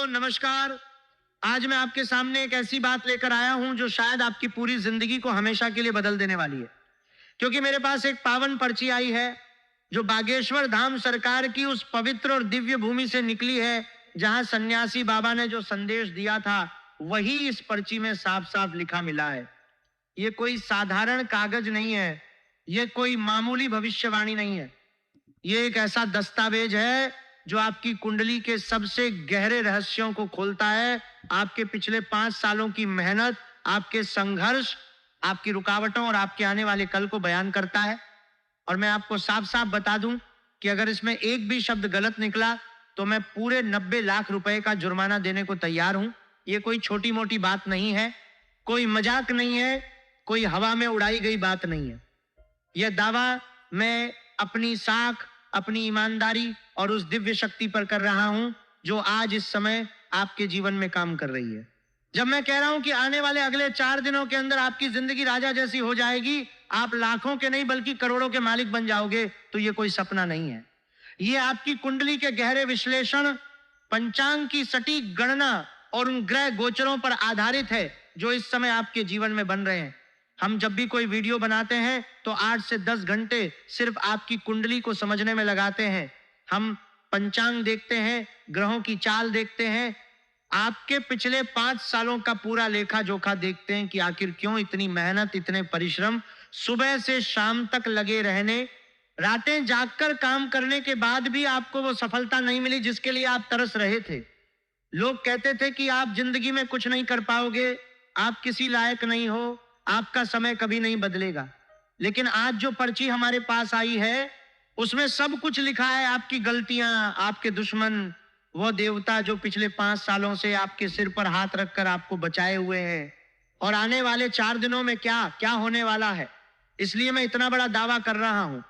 दोस्तों नमस्कार। आज मैं आपके सामने एक ऐसी बात लेकर आया हूं जो शायद आपकी पूरी जिंदगी को हमेशा के लिए बदल देने वाली है। क्योंकि मेरे पास एक पावन पर्ची आई है जो बागेश्वर धाम सरकार की उस पवित्र और दिव्य भूमि से निकली है जहां सन्यासी बाबा ने जो संदेश दिया था वही इस पर्ची में साफ साफ लिखा मिला है। ये कोई साधारण कागज नहीं है, ये कोई मामूली भविष्यवाणी नहीं है। ये एक ऐसा दस्तावेज है जो आपकी कुंडली के सबसे गहरे रहस्यों को खोलता है। आपके पिछले 5 सालों की मेहनत, आपके संघर्ष, आपकी रुकावटों और आपके आने वाले कल को बयान करता है। और मैं आपको साफ साफ बता दूं कि अगर इसमें एक भी शब्द गलत निकला तो मैं पूरे 90 लाख रुपए का जुर्माना देने को तैयार हूं। ये कोई छोटी मोटी बात नहीं है, कोई मजाक नहीं है, कोई हवा में उड़ाई गई बात नहीं है। यह दावा मैं अपनी साख, अपनी ईमानदारी और उस दिव्य शक्ति पर कर रहा हूं जो आज इस समय आपके जीवन में काम कर रही है। जब मैं कह रहा हूं कि आने वाले अगले 4 दिनों के अंदर आपकी जिंदगी राजा जैसी हो जाएगी, आप लाखों के नहीं बल्कि करोड़ों के मालिक बन जाओगे, तो ये कोई सपना नहीं है। ये आपकी कुंडली के गहरे विश्लेषण, पंचांग की सटीक गणना और उन ग्रह गोचरों पर आधारित है जो इस समय आपके जीवन में बन रहे हैं। हम जब भी कोई वीडियो बनाते हैं तो 8 से 10 घंटे सिर्फ आपकी कुंडली को समझने में लगाते हैं। हम पंचांग देखते हैं, ग्रहों की चाल देखते हैं, आपके पिछले 5 सालों का पूरा लेखा जोखा देखते हैं कि आखिर क्यों इतनी मेहनत, इतने परिश्रम, सुबह से शाम तक लगे रहने, रातें जागकर काम करने के बाद भी आपको वो सफलता नहीं मिली जिसके लिए आप तरस रहे थे। लोग कहते थे कि आप जिंदगी में कुछ नहीं कर पाओगे, आप किसी लायक नहीं हो, आपका समय कभी नहीं बदलेगा। लेकिन आज जो पर्ची हमारे पास आई है उसमें सब कुछ लिखा है। आपकी गलतियां, आपके दुश्मन, वो देवता जो पिछले 5 सालों से आपके सिर पर हाथ रखकर आपको बचाए हुए हैं, और आने वाले 4 दिनों में क्या क्या होने वाला है। इसलिए मैं इतना बड़ा दावा कर रहा हूं।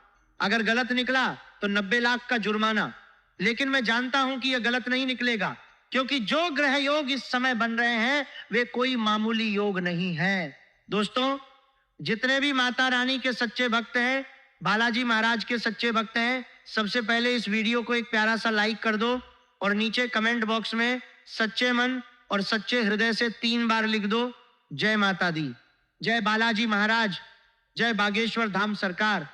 अगर गलत निकला तो 90 लाख का जुर्माना, लेकिन मैं जानता हूं कि यह गलत नहीं निकलेगा, क्योंकि जो ग्रह योग इस समय बन रहे हैं वे कोई मामूली योग नहीं है। दोस्तों, जितने भी माता रानी के सच्चे भक्त हैं, बालाजी महाराज के सच्चे भक्त हैं, सबसे पहले इस वीडियो को एक प्यारा सा लाइक कर दो और नीचे कमेंट बॉक्स में सच्चे मन और सच्चे हृदय से 3 बार लिख दो, जय माता दी, जय बालाजी महाराज, जय बागेश्वर धाम सरकार।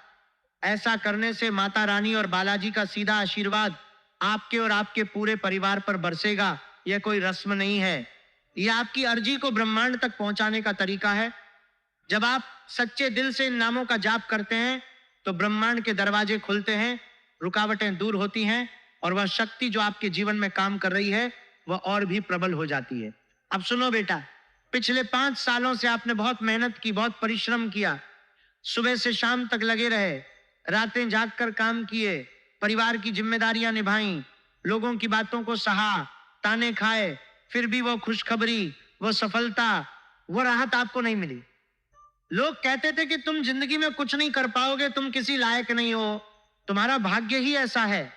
ऐसा करने से माता रानी और बालाजी का सीधा आशीर्वाद आपके और आपके पूरे परिवार पर बरसेगा। यह कोई रस्म नहीं है, यह आपकी अर्जी को ब्रह्मांड तक पहुंचाने का तरीका है। जब आप सच्चे दिल से इन नामों का जाप करते हैं तो ब्रह्मांड के दरवाजे खुलते हैं, रुकावटें दूर होती हैं और वह शक्ति जो आपके जीवन में काम कर रही है वह और भी प्रबल हो जाती है। अब सुनो बेटा, पिछले 5 सालों से आपने बहुत मेहनत की, बहुत परिश्रम किया, सुबह से शाम तक लगे रहे, रातें जागकर काम किए, परिवार की जिम्मेदारियां निभाई, लोगों की बातों को सहा, ताने खाए, फिर भी वो खुशखबरी, वो सफलता, वो राहत आपको नहीं मिली। लोग कहते थे कि तुम जिंदगी में कुछ नहीं कर पाओगे, तुम किसी लायक नहीं हो, तुम्हारा भाग्य ही ऐसा है।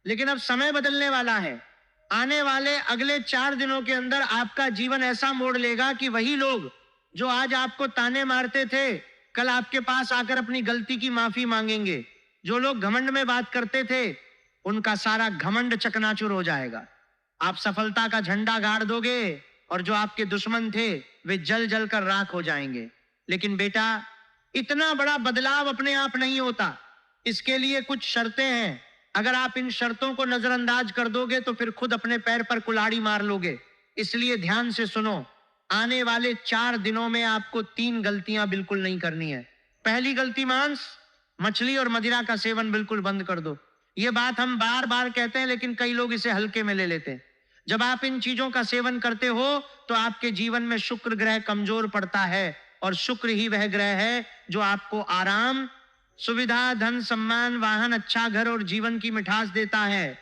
लेकिन अब समय बदलने वाला है। आने वाले अगले 4 दिनों के अंदर आपका जीवन ऐसा मोड़ लेगा कि वही लोग जो आज आपको ताने मारते थे कल आपके पास आकर अपनी गलती की माफी मांगेंगे। जो लोग घमंड में बात करते थे उनका सारा घमंड चकनाचूर हो जाएगा। आप सफलता का झंडा गाड़ दोगे और जो आपके दुश्मन थे वे जल जल कर राख हो जाएंगे। लेकिन बेटा, इतना बड़ा बदलाव अपने आप नहीं होता, इसके लिए कुछ शर्तें हैं। अगर आप इन शर्तों को नजरअंदाज कर दोगे तो फिर खुद अपने पैर पर कुल्हाड़ी मार लोगे। इसलिए ध्यान से सुनो, आने वाले 4 दिनों में आपको 3 गलतियां बिल्कुल नहीं करनी है। पहली गलती, मांस, मछली और मदिरा का सेवन बिल्कुल बंद कर दो। ये बात हम बार बार कहते हैं लेकिन कई लोग इसे हल्के में ले लेते हैं। जब आप इन चीजों का सेवन करते हो तो आपके जीवन में शुक्र ग्रह कमजोर पड़ता है, और शुक्र ही वह ग्रह है जो आपको आराम, सुविधा, धन, सम्मान, वाहन, अच्छा घर और जीवन की मिठास देता है।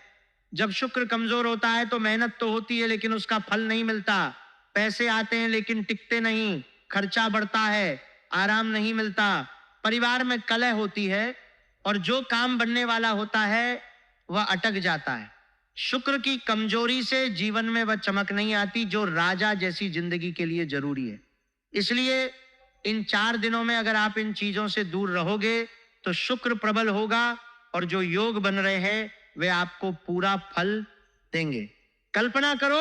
जब शुक्र कमजोर होता है तो मेहनत तो होती है लेकिन उसका फल नहीं मिलता। पैसे आते हैं लेकिन टिकते नहीं, खर्चा बढ़ता है, आराम नहीं मिलता, परिवार में कलह होती है और जो काम बनने वाला होता है वह अटक जाता है। शुक्र की कमजोरी से जीवन में वह चमक नहीं आती जो राजा जैसी जिंदगी के लिए जरूरी है। इसलिए इन 4 दिनों में अगर आप इन चीजों से दूर रहोगे तो शुक्र प्रबल होगा और जो योग बन रहे हैं वे आपको पूरा फल देंगे। कल्पना करो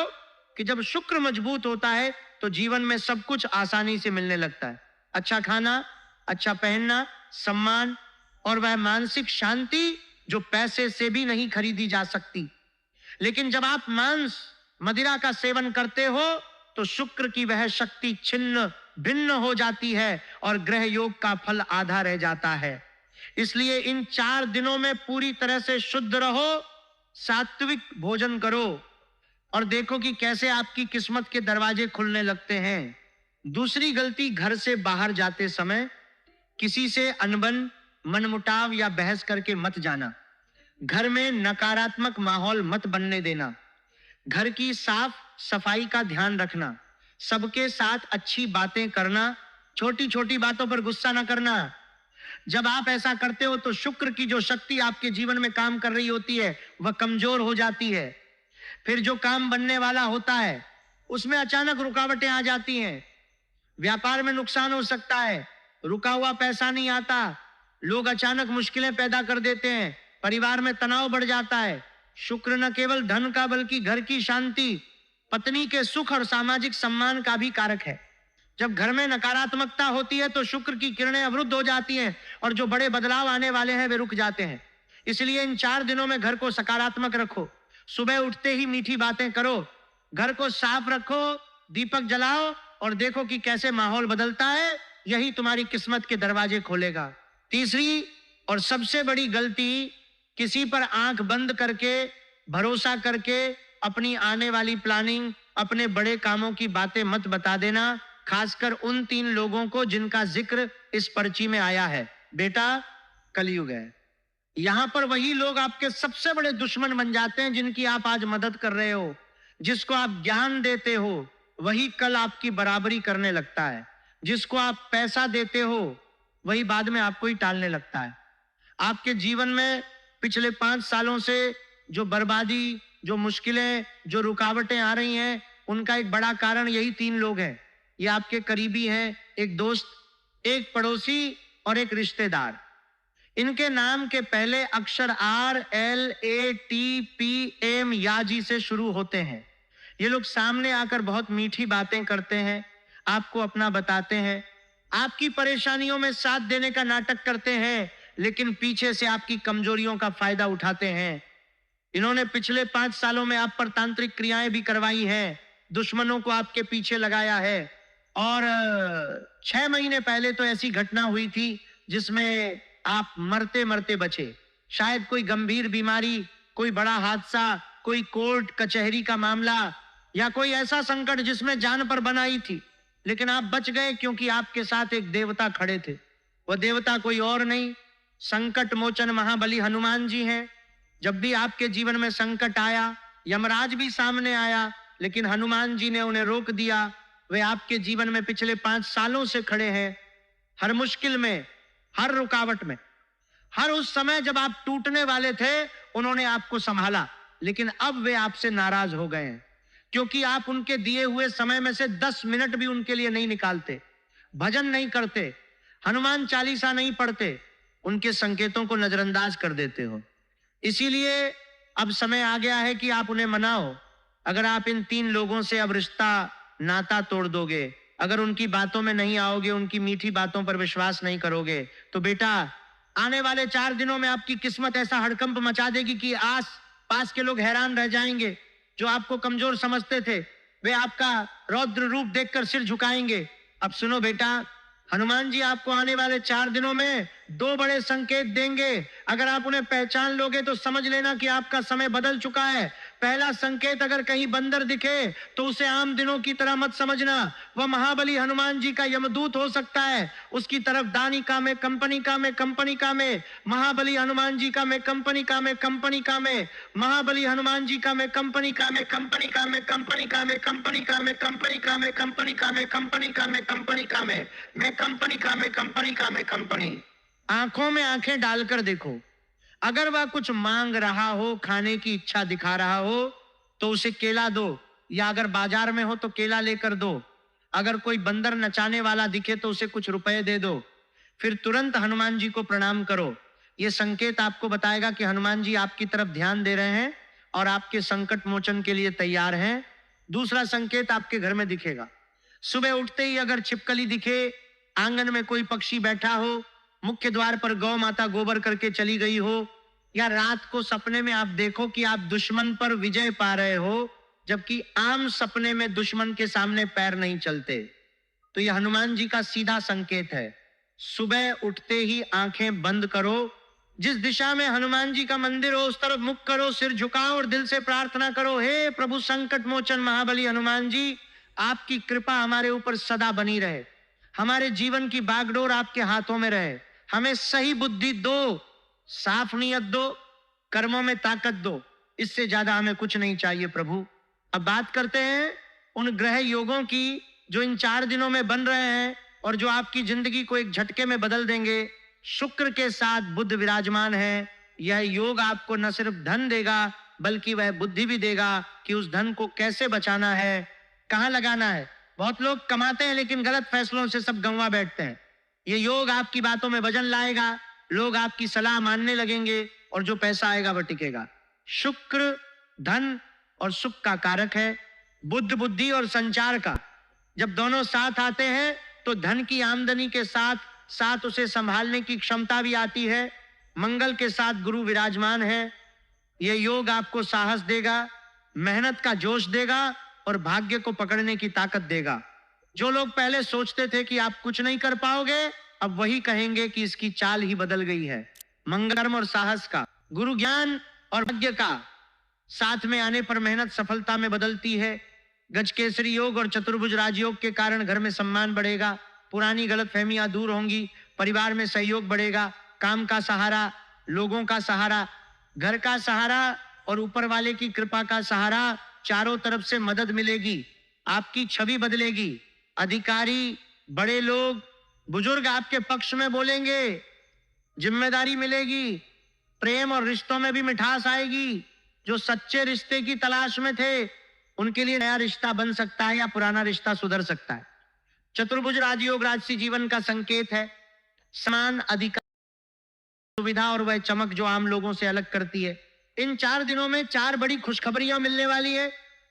कि जब शुक्र मजबूत होता है तो जीवन में सब कुछ आसानी से मिलने लगता है। अच्छा खाना, अच्छा पहनना, सम्मान और वह मानसिक शांति जो पैसे से भी नहीं खरीदी जा सकती। लेकिन जब आप मांस मदिरा का सेवन करते हो तो शुक्र की वह शक्ति छिन्न भिन्न हो जाती है और ग्रह योग का फल आधा रह जाता है। इसलिए इन 4 दिनों में पूरी तरह से शुद्ध रहो, सात्विक भोजन करो और देखो कि कैसे आपकी किस्मत के दरवाजे खुलने लगते हैं। दूसरी गलती, घर से बाहर जाते समय किसी से अनबन, मनमुटाव या बहस करके मत जाना। घर में नकारात्मक माहौल मत बनने देना। घर की साफ सफाई का ध्यान रखना। सबके साथ अच्छी बातें करना, छोटी छोटी बातों पर गुस्सा न करना। जब आप ऐसा करते हो तो शुक्र की जो शक्ति आपके जीवन में काम कर रही होती है वह कमजोर हो जाती है। फिर जो काम बनने वाला होता है उसमें अचानक रुकावटें आ जाती हैं। व्यापार में नुकसान हो सकता है, रुका हुआ पैसा नहीं आता, लोग अचानक मुश्किलें पैदा कर देते हैं, परिवार में तनाव बढ़ जाता है। शुक्र न केवल धन का बल्कि घर की शांति, पत्नी के सुख और सामाजिक सम्मान का भी कारक है। जब घर में नकारात्मकता होती है तो शुक्र की किरणें अवरुद्ध हो जाती हैं और जो बड़े बदलाव आने वाले हैं वे रुक जाते हैं। इसलिए इन 4 दिनों में घर को सकारात्मक रखो। सुबह उठते ही मीठी बातें करो, घर को साफ रखो, दीपक जलाओ और देखो कि कैसे माहौल बदलता है। यही तुम्हारी किस्मत के दरवाजे खोलेगा। तीसरी और सबसे बड़ी गलती, किसी पर आंख बंद करके, भरोसा करके अपनी आने वाली प्लानिंग, अपने बड़े कामों की बातें मत बता देना, खासकर उन 3 लोगों को जिनका जिक्र इस पर्ची में आया है। बेटा, कलयुग है। यहां पर वही लोग आपके सबसे बड़े दुश्मन बन जाते हैं जिनकी आप आज मदद कर रहे हो। जिसको आप ज्ञान देते हो वही कल आपकी बराबरी करने लगता है। जिसको आप पैसा देते हो वही बाद में आपको ही टालने लगता है। आपके जीवन में पिछले 5 सालों से जो बर्बादी, जो मुश्किलें, जो रुकावटें आ रही हैं, उनका एक बड़ा कारण यही 3 लोग हैं। ये आपके करीबी हैं, एक दोस्त, एक पड़ोसी और एक रिश्तेदार। इनके नाम के पहले अक्षर RLATPM या जी से शुरू होते हैं। ये लोग सामने आकर बहुत मीठी बातें करते हैं, आपको अपना बताते हैं, आपकी परेशानियों में साथ देने का नाटक करते हैं, लेकिन पीछे से आपकी कमजोरियों का फायदा उठाते हैं। इन्होंने पिछले 5 सालों में आप पर तांत्रिक क्रियाएं भी करवाई हैं, दुश्मनों को आपके पीछे लगाया है। और 6 महीने पहले तो ऐसी घटना हुई थी जिसमें आप मरते मरते बचे। शायद कोई गंभीर बीमारी, कोई बड़ा हादसा, कोई कोर्ट कचहरी का मामला या कोई ऐसा संकट जिसमें जान पर बनाई थी, लेकिन आप बच गए क्योंकि आपके साथ एक देवता खड़े थे। वह देवता कोई और नहीं, संकट मोचन महाबली हनुमान जी हैं। जब भी आपके जीवन में संकट आया, यमराज भी सामने आया, लेकिन हनुमान जी ने उन्हें रोक दिया। वे आपके जीवन में पिछले 5 सालों से खड़े हैं, हर मुश्किल में, हर रुकावट में, हर उस समय जब आप टूटने वाले थे उन्होंने आपको संभाला। लेकिन अब वे आपसे नाराज हो गए हैं क्योंकि आप उनके दिए हुए समय में से 10 मिनट भी उनके लिए नहीं निकालते, भजन नहीं करते, हनुमान चालीसा नहीं पढ़ते, उनके संकेतों को नजरअंदाज कर देते हो। इसीलिए अब समय आ गया है कि आप उन्हें मनाओ। अगर आप इन 3 लोगों से अब रिश्ता, नाता तोड़ दोगे, अगर उनकी बातों में नहीं आओगे, उनकी मीठी बातों पर विश्वास नहीं करोगे, तो बेटा आने वाले 4 दिनों में आपकी किस्मत ऐसा हड़कंप मचा देगी कि आस पास के लोग हैरान रह जाएंगे। जो आपको कमजोर समझते थे वे आपका रौद्र रूप देखकर सिर झुकाएंगे। अब सुनो बेटा, हनुमान जी आपको आने वाले 4 दिनों में 2 बड़े संकेत देंगे। अगर आप उन्हें पहचान लोगे तो समझ लेना कि आपका समय बदल चुका है। पहला संकेत, अगर कहीं बंदर दिखे तो उसे आम दिनों की तरह मत समझना, वह महाबली हनुमान जी का यमदूत हो सकता है। उसकी तरफ दानी का में, कंपनी का में, कंपनी का में, महाबली हनुमान जी का में, कंपनी का में, कंपनी का में, महाबली हनुमान जी का में, कंपनी का में, कंपनी का में, कंपनी का में, कंपनी का में, कंपनी का में, कंपनी का में, कंपनी का में, कंपनी का में, मैं कंपनी का में, कंपनी का में, कंपनी। आंखों में आंखें डालकर देखो। अगर वह कुछ मांग रहा हो, खाने की इच्छा दिखा रहा हो तो उसे केला दो, या अगर बाजार में हो तो केला लेकर दो। अगर कोई बंदर नचाने वाला दिखे तो उसे कुछ रुपए दे दो। फिर तुरंत हनुमान जी को प्रणाम करो। यह संकेत आपको बताएगा कि हनुमान जी आपकी तरफ ध्यान दे रहे हैं और आपके संकट मोचन के लिए तैयार हैं। दूसरा संकेत आपके घर में दिखेगा। सुबह उठते ही अगर छिपकली दिखे, आंगन में कोई पक्षी बैठा हो, मुख्य द्वार पर गौ माता गोबर करके चली गई हो, या रात को सपने में आप देखो कि आप दुश्मन पर विजय पा रहे हो, जबकि आम सपने में दुश्मन के सामने पैर नहीं चलते, तो यह हनुमान जी का सीधा संकेत है। सुबह उठते ही आंखें बंद करो, जिस दिशा में हनुमान जी का मंदिर हो उस तरफ मुख करो, सिर झुकाओ और दिल से प्रार्थना करो, हे प्रभु संकट मोचन महाबली हनुमान जी, आपकी कृपा हमारे ऊपर सदा बनी रहे, हमारे जीवन की बागडोर आपके हाथों में रहे, हमें सही बुद्धि दो, साफ नीयत दो, कर्मों में ताकत दो, इससे ज्यादा हमें कुछ नहीं चाहिए प्रभु। अब बात करते हैं उन ग्रह योगों की जो इन 4 दिनों में बन रहे हैं और जो आपकी जिंदगी को एक झटके में बदल देंगे। शुक्र के साथ बुध विराजमान है। यह योग आपको न सिर्फ धन देगा बल्कि वह बुद्धि भी देगा कि उस धन को कैसे बचाना है, कहां लगाना है। बहुत लोग कमाते हैं लेकिन गलत फैसलों से सब गंवा बैठते हैं। ये योग आपकी बातों में वजन लाएगा, लोग आपकी सलाह मानने लगेंगे और जो पैसा आएगा वह टिकेगा। शुक्र धन और सुख का कारक है, बुद्ध बुद्धि और संचार का। जब दोनों साथ आते हैं तो धन की आमदनी के साथ साथ उसे संभालने की क्षमता भी आती है। मंगल के साथ गुरु विराजमान है। यह योग आपको साहस देगा, मेहनत का जोश देगा और भाग्य को पकड़ने की ताकत देगा। जो लोग पहले सोचते थे कि आप कुछ नहीं कर पाओगे, अब वही कहेंगे कि इसकी चाल ही बदल गई है। मंगल और साहस का, गुरु ज्ञान और भाग्य का साथ में आने पर मेहनत सफलता में बदलती है। गजकेसरी योग और चतुर्भुज राजयोग के कारण घर में सम्मान बढ़ेगा, पुरानी गलतफहमियां दूर होंगी, परिवार में सहयोग बढ़ेगा, काम का सहारा, लोगों का सहारा, घर का सहारा और ऊपर वाले की कृपा का सहारा, चारों तरफ से मदद मिलेगी। आपकी छवि बदलेगी। अधिकारी, बड़े लोग, बुजुर्ग आपके पक्ष में बोलेंगे, जिम्मेदारी मिलेगी, प्रेम और रिश्तों में भी मिठास आएगी। जो सच्चे रिश्ते की तलाश में थे उनके लिए नया रिश्ता बन सकता है या पुराना रिश्ता सुधर सकता है। चतुर्भुज राजयोग राजसी जीवन का संकेत है। समान अधिकार, सुविधा और वह चमक जो आम लोगों से अलग करती है। इन 4 दिनों में 4 बड़ी खुशखबरियां मिलने वाली है।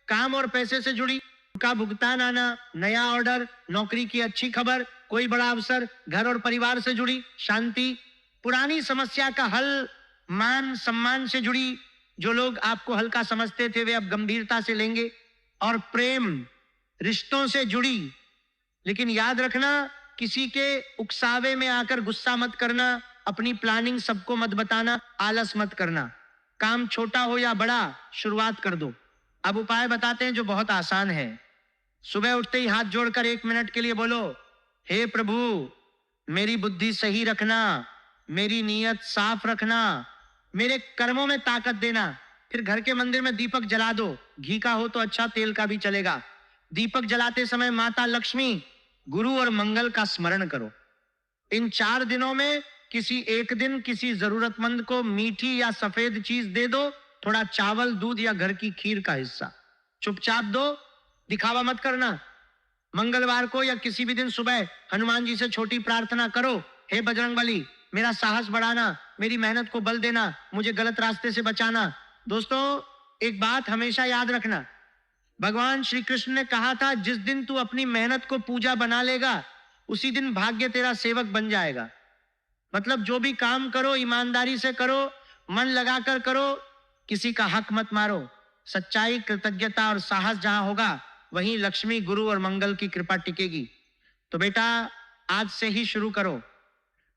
काम और पैसे से जुड़ी का भुगतान आना, नया ऑर्डर, नौकरी की अच्छी खबर, कोई बड़ा अवसर, घर और परिवार से जुड़ी शांति, पुरानी समस्या का हल, मान सम्मान से जुड़ी, जो लोग आपको हल्का समझते थे वे अब गंभीरता से लेंगे, और प्रेम रिश्तों से जुड़ी। लेकिन याद रखना, किसी के उकसावे में आकर गुस्सा मत करना, अपनी प्लानिंग सबको मत बताना, आलस मत करना। काम छोटा हो या बड़ा, शुरुआत कर दो। अब उपाय बताते हैं जो बहुत आसान है। सुबह उठते ही हाथ जोड़कर 1 मिनट के लिए बोलो, हे प्रभु मेरी बुद्धि सही रखना, मेरी नीयत साफ रखना, मेरे कर्मों में ताकत देना। फिर घर के मंदिर में दीपक जला दो, घी का हो तो अच्छा, तेल का भी चलेगा। दीपक जलाते समय माता लक्ष्मी, गुरु और मंगल का स्मरण करो। इन 4 दिनों में किसी एक दिन किसी जरूरतमंद को मीठी या सफेद चीज दे दो, थोड़ा चावल, दूध या घर की खीर का हिस्सा। चुपचाप दो, दिखावा मत करना। मंगलवार को या किसी भी दिन सुबह हनुमान जी से छोटी प्रार्थना करो, हे बजरंगबली मेरा साहस बढ़ाना, मेरी मेहनत को बल देना, मुझे गलत रास्ते से बचाना। दोस्तों, एक बात हमेशा याद रखना, भगवान श्री कृष्ण ने कहा था जिस दिन तू अपनी मेहनत को पूजा बना लेगा उसी दिन भाग्य तेरा सेवक बन जाएगा। मतलब जो भी काम करो ईमानदारी से करो, मन लगाकर करो, किसी का हक मत मारो। सच्चाई, कृतज्ञता और साहस जहां होगा वहीं लक्ष्मी, गुरु और मंगल की कृपा टिकेगी। तो बेटा आज से ही शुरू करो।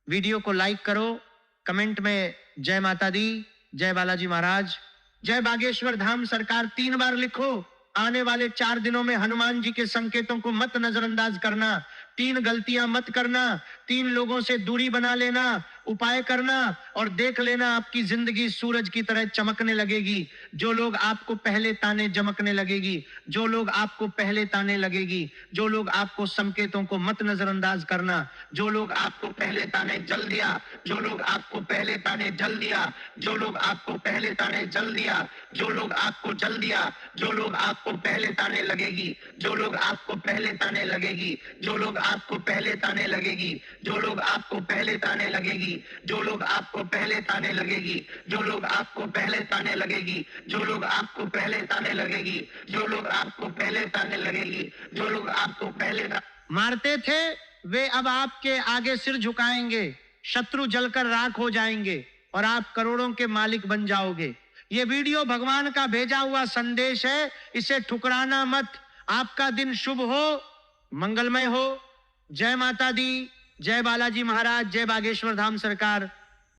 वीडियो को लाइक करो, कमेंट में जय माता दी, जय बालाजी महाराज, जय बागेश्वर धाम सरकार 3 बार लिखो। आने वाले 4 दिनों में हनुमान जी के संकेतों को मत नजरअंदाज करना, 3 गलतियां मत करना, 3 लोगों से दूरी बना लेना, उपाय करना और देख लेना आपकी जिंदगी सूरज की तरह चमकने लगेगी। जो लोग आपको पहले ताने जमकने लगेगी, जो लोग आपको पहले ताने लगेगी, जो लोग आपको संकेतों को मत नजरअंदाज करना, जो लोग आपको पहले ताने जल दिया, जो लोग आपको पहले ताने जल दिया, जो लोग आपको पहले ताने जल दिया, जो लोग आपको जल दिया, जो लोग आपको पहले ताने लगेगी, जो लोग आपको पहले ताने लगेगी, जो लोग आपको पहले ताने लगेगी, जो लोग आपको पहले ताने लगेगी, लगेगी, जो लोग आपको पहले ताने लगेगी, जो लोग आपको पहले ताने लगेगी, जो लोग आपको पहले ताने लगेगी, जो लोग आपको पहले ताने लगेगी, जो लोग आपको पहले मारते थे वे अब आपके आगे सिर झुकाएंगे, शत्रु जलकर राख हो जाएंगे और आप करोड़ों के मालिक बन जाओगे। ये वीडियो भगवान का भेजा हुआ संदेश है, इसे ठुकराना मत। आपका दिन शुभ हो, मंगलमय हो। जय माता दी, जय बालाजी महाराज, जय बागेश्वर धाम सरकार।